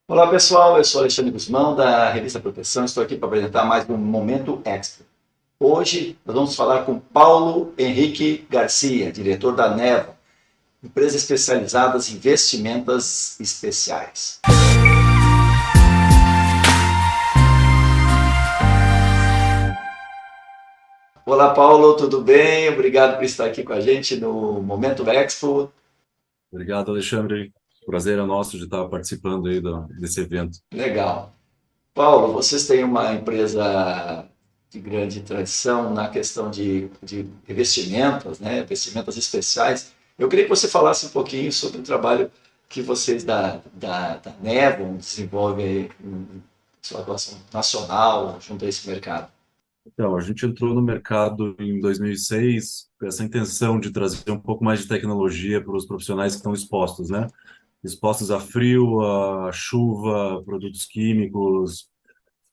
Olá pessoal, eu sou Alexandre Guzmão da revista Proteção, estou aqui para apresentar mais um Momento Extra. Hoje nós vamos falar com Paulo Henrique Garcia, diretor da Nevo, empresa especializada em vestimentas especiais. Olá Paulo, tudo bem? Obrigado por estar aqui com a gente no Momento Expo. Obrigado, Alexandre. Prazer é nosso de estar participando aí desse evento. Legal. Paulo, vocês têm uma empresa de grande tradição na questão de vestimentas, né? Vestimentas especiais. Eu queria que você falasse um pouquinho sobre o trabalho que vocês da Nevon desenvolvem aí em sua atuação nacional junto a esse mercado. Então, a gente entrou no mercado em 2006 com essa intenção de trazer um pouco mais de tecnologia para os profissionais que estão expostos, né? Expostos a frio, a chuva, produtos químicos.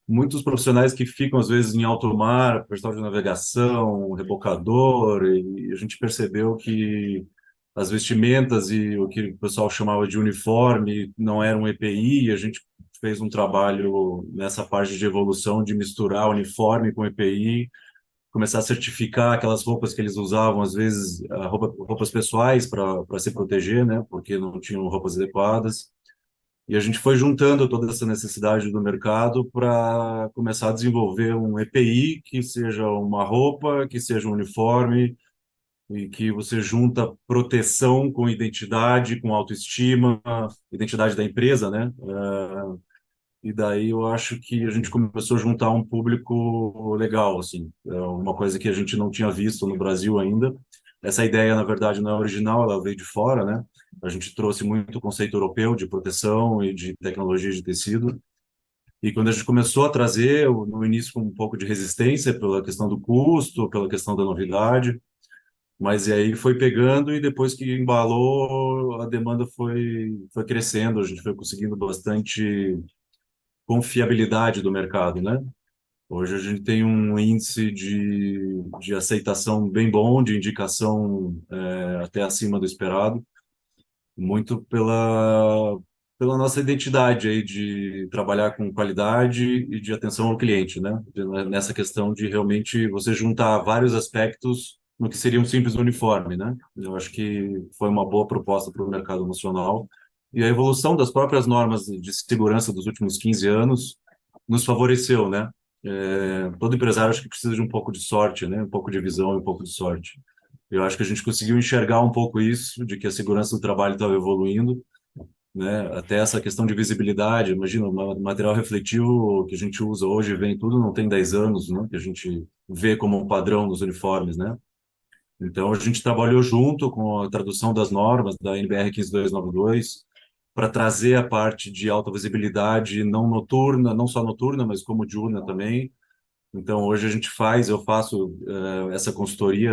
Muitos profissionais que ficam, às vezes, em alto mar, pessoal de navegação, rebocador, e a gente percebeu que as vestimentas e o que o pessoal chamava de uniforme não era um EPI, a gente fez um trabalho nessa parte de evolução de misturar uniforme com EPI, começar a certificar aquelas roupas que eles usavam, às vezes roupas pessoais para se proteger, né, porque não tinham roupas adequadas. E a gente foi juntando toda essa necessidade do mercado para começar a desenvolver um EPI que seja uma roupa, que seja um uniforme, e que você junta proteção com identidade, com autoestima, identidade da empresa, né? E daí eu acho que a gente começou a juntar um público legal, assim, é uma coisa que a gente não tinha visto no Brasil ainda. Essa ideia, na verdade, não é original, ela veio de fora, né? A gente trouxe muito conceito europeu de proteção e de tecnologia de tecido. E quando a gente começou a trazer, no início com um pouco de resistência pela questão do custo, pela questão da novidade, mas e aí foi pegando e depois que embalou, a demanda foi crescendo, a gente foi conseguindo bastante confiabilidade do mercado, né? Hoje a gente tem um índice de aceitação bem bom, de indicação até acima do esperado, muito pela nossa identidade aí de trabalhar com qualidade e de atenção ao cliente, né? Nessa questão de realmente você juntar vários aspectos no que seria um simples uniforme, né? Eu acho que foi uma boa proposta para o mercado nacional. E a evolução das próprias normas de segurança dos últimos 15 anos nos favoreceu, né? Todo empresário acho que precisa de um pouco de sorte, né? Um pouco de visão e um pouco de sorte. Eu acho que a gente conseguiu enxergar um pouco isso, de que a segurança do trabalho estava evoluindo, né? Até essa questão de visibilidade. Imagina, o material refletivo que a gente usa hoje vem tudo, não tem 10 anos, né? Que a gente vê como um padrão nos uniformes, né? Então, a gente trabalhou junto com a tradução das normas da NBR 15292 para trazer a parte de alta visibilidade não noturna, não só noturna, mas como diurna também. Então, hoje a gente eu faço essa consultoria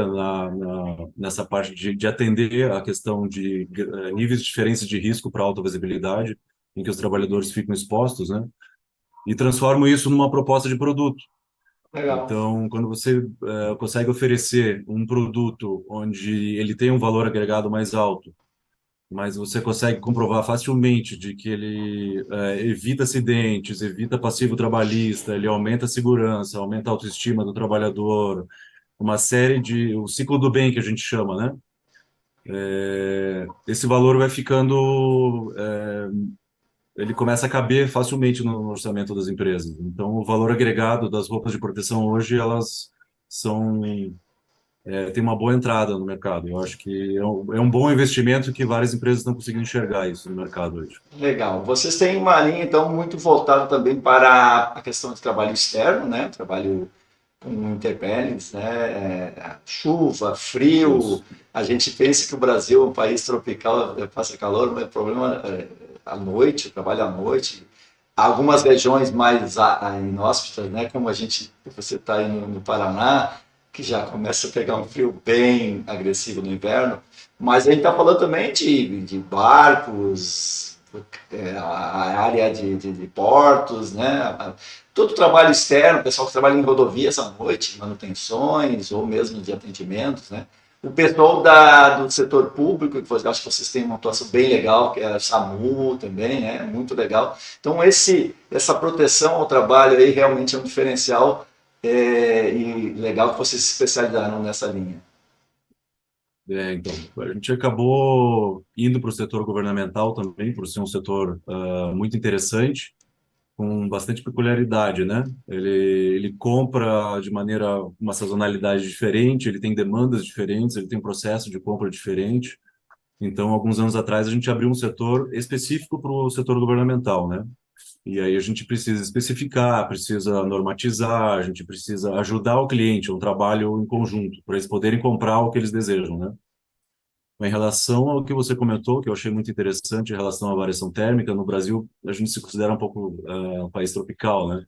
nessa parte de atender a questão de níveis diferentes de risco para alta visibilidade, em que os trabalhadores ficam expostos, né? E transformo isso numa proposta de produto. Legal. Então, quando você consegue oferecer um produto onde ele tem um valor agregado mais alto, mas você consegue comprovar facilmente de que ele evita acidentes, evita passivo trabalhista, ele aumenta a segurança, aumenta a autoestima do trabalhador, uma série de o ciclo do bem que a gente chama, né? Esse valor vai ficando, ele começa a caber facilmente no orçamento das empresas. Então, o valor agregado das roupas de proteção hoje, elas são tem uma boa entrada no mercado. Eu acho que é um bom investimento que várias empresas estão conseguindo enxergar isso no mercado hoje. Legal. Vocês têm uma linha, então, muito voltada também para a questão de trabalho externo, né? Trabalho com intempéries, né? Chuva, frio. Isso. A gente pensa que o Brasil é um país tropical, passa calor, mas o problema é à noite, o trabalho à noite. Algumas regiões mais inóspitas, né? Como você está aí no Paraná, que já começa a pegar um frio bem agressivo no inverno. Mas a gente está falando também de barcos, a área de portos, né? Todo o trabalho externo, o pessoal que trabalha em rodovias à noite, manutenções ou mesmo de atendimentos, né? O pessoal do setor público, que acho que vocês têm uma atuação bem legal, que é a SAMU também, né? Muito legal. Então, essa proteção ao trabalho aí realmente é um diferencial e legal que vocês se especializaram nessa linha. Então, a gente acabou indo para o setor governamental também, por ser um setor muito interessante, com bastante peculiaridade, né? Ele compra de maneira, uma sazonalidade diferente, ele tem demandas diferentes, ele tem um processo de compra diferente. Então, alguns anos atrás, a gente abriu um setor específico para o setor governamental, né? E aí a gente precisa especificar, precisa normatizar, a gente precisa ajudar o cliente, é um trabalho em conjunto, para eles poderem comprar o que eles desejam, né? Em relação ao que você comentou, que eu achei muito interessante em relação à variação térmica, no Brasil a gente se considera um pouco um país tropical, né?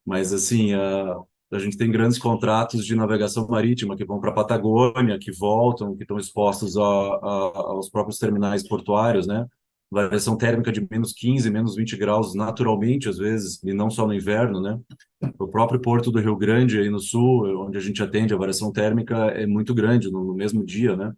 Mas assim, a gente tem grandes contratos de navegação marítima que vão para a Patagônia, que voltam, que estão expostos aos próprios terminais portuários, né? Variação térmica de -15, -20 graus naturalmente, às vezes, e não só no inverno, né? O próprio Porto do Rio Grande, aí no sul, onde a gente atende, a variação térmica é muito grande no mesmo dia, né?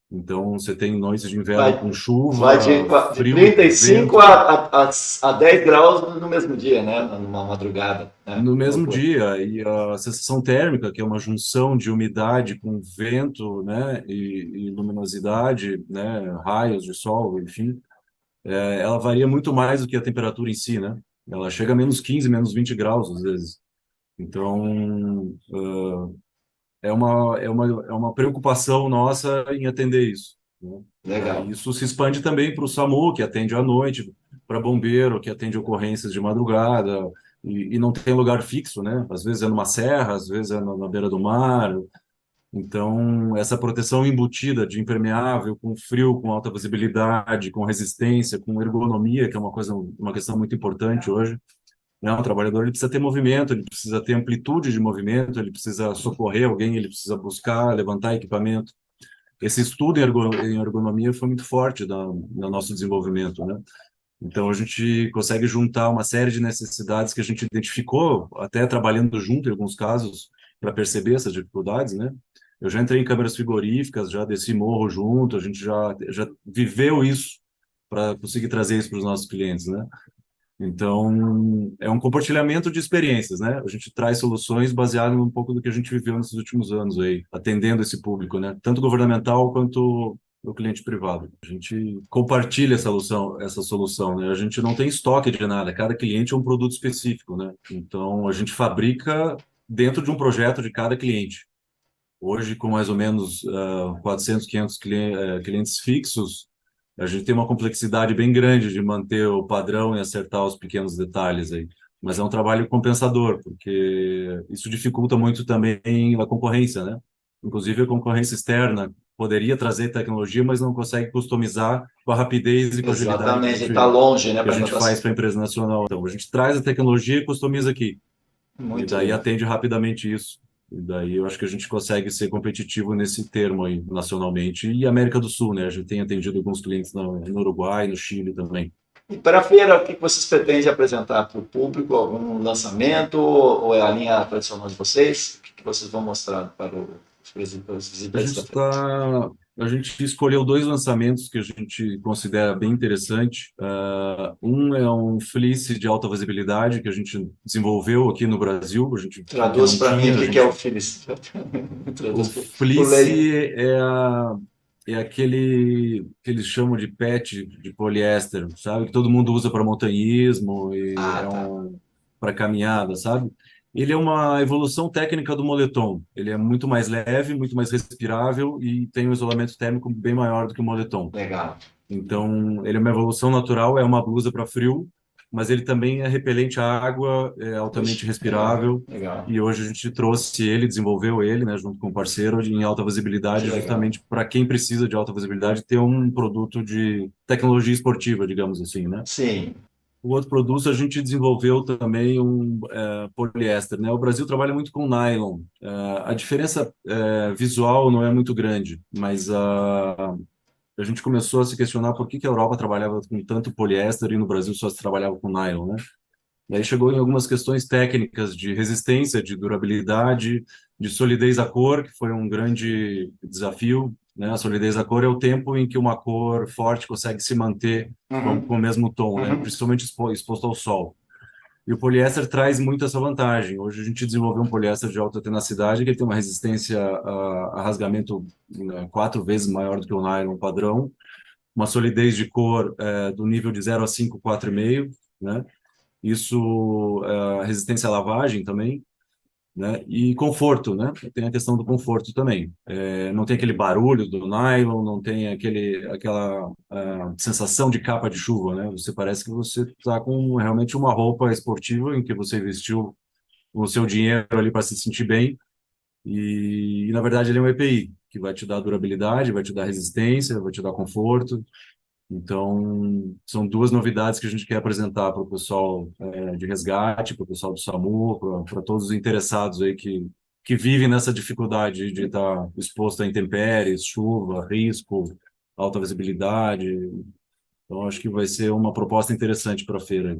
Então, você tem noites de inverno Vai, com vai chuva, de frio, 35 vento, a 10 graus no mesmo dia, né? Numa madrugada. Né? no mesmo Loucura. dia. E a sensação térmica, que é uma junção de umidade com vento, né, e luminosidade, né, raios de sol, enfim, ela varia muito mais do que a temperatura em si, né? Ela chega a -15, -20 graus, às vezes. Então, é uma preocupação nossa em atender isso, né? Legal. Daí isso se expande também para o SAMU, que atende à noite, para bombeiro, que atende ocorrências de madrugada, e não tem lugar fixo, né? Às vezes é numa serra, às vezes é na beira do mar. Então, essa proteção embutida de impermeável, com frio, com alta visibilidade, com resistência, com ergonomia, que é uma questão muito importante hoje, né? O trabalhador ele precisa ter movimento, ele precisa ter amplitude de movimento, ele precisa socorrer alguém, ele precisa buscar, levantar equipamento. Esse estudo em ergonomia foi muito forte no nosso desenvolvimento, né? Então, a gente consegue juntar uma série de necessidades que a gente identificou, até trabalhando junto em alguns casos, para perceber essas dificuldades, né? Eu já entrei em câmeras frigoríficas, já desci morro junto, a gente já viveu isso para conseguir trazer isso para os nossos clientes, né? Então, é um compartilhamento de experiências, né? A gente traz soluções baseadas um pouco do que a gente viveu nesses últimos anos aí, atendendo esse público, né? Tanto governamental quanto o cliente privado. A gente compartilha essa solução, né? A gente não tem estoque de nada, cada cliente é um produto específico, né? Então, a gente fabrica dentro de um projeto de cada cliente. Hoje, com mais ou menos 400, 500 clientes fixos, a gente tem uma complexidade bem grande de manter o padrão e acertar os pequenos detalhes aí. Mas é um trabalho compensador, porque isso dificulta muito também a concorrência, né? Inclusive, a concorrência externa poderia trazer tecnologia, mas não consegue customizar com a rapidez e com a agilidade que a Exatamente. gente, Está longe, né? que a Para gente faz para a empresa nacional. Então, a gente traz a tecnologia e customiza aqui. E Muito daí legal. atende rapidamente isso. E daí eu acho que a gente consegue ser competitivo nesse termo aí, nacionalmente. E América do Sul, né? A gente tem atendido alguns clientes no Uruguai, no Chile também. E para a feira, o que vocês pretendem apresentar para o público? Algum lançamento ou é a linha tradicional de vocês? O que vocês vão mostrar para os A visitantes da gente feira? tá, a gente escolheu dois lançamentos que a gente considera bem interessante. Um é um fleece de alta visibilidade que a gente desenvolveu aqui no Brasil, a gente viu que Traduz não para mim o tinha, a que é o gente Philips. o Traduz para o leigo. fleece é aquele que eles chamam de pet de poliéster, sabe? Que todo mundo usa para montanhismo e Ah, tá. para caminhada, sabe? Ele é uma evolução técnica do moletom. Ele é muito mais leve, muito mais respirável e tem um isolamento térmico bem maior do que o moletom. Legal. Então, ele é uma evolução natural, é uma blusa para frio, mas ele também é repelente à água, é altamente Puxa, legal. respirável. Legal. E hoje a gente trouxe ele, desenvolveu ele, né, junto com um parceiro em alta Que visibilidade, legal. justamente para quem precisa de alta visibilidade ter um produto de tecnologia esportiva, digamos assim, né? Sim. O outro produto a gente desenvolveu também um poliéster, né? O Brasil trabalha muito com nylon. A diferença visual não é muito grande, mas a gente começou a se questionar por que que a Europa trabalhava com tanto poliéster e no Brasil só se trabalhava com nylon, né? E aí chegou em algumas questões técnicas de resistência, de durabilidade, de solidez da cor, que foi um grande desafio, né? A solidez da cor é o tempo em que uma cor forte consegue se manter com Uhum, o mesmo tom, né? uhum, Principalmente exposto ao sol. E o poliéster traz muito essa vantagem. Hoje a gente desenvolveu um poliéster de alta tenacidade que ele tem uma resistência a rasgamento, né, 4 vezes maior do que o nylon padrão, uma solidez de cor do nível de 0 a 5, 4,5, né? Isso, resistência à lavagem também, né? E conforto, né? Tem a questão do conforto também. Não tem aquele barulho do nylon, não tem aquela sensação de capa de chuva, né? Você parece que você está com realmente uma roupa esportiva em que você investiu o seu dinheiro ali para se sentir bem. E, na verdade, ele é um EPI, que vai te dar durabilidade, vai te dar resistência, vai te dar conforto. Então, são duas novidades que a gente quer apresentar para o pessoal de resgate, para o pessoal do SAMU, para todos os interessados aí que vivem nessa dificuldade de estar exposto a intempéries, chuva, risco, alta visibilidade. Então, acho que vai ser uma proposta interessante para a feira.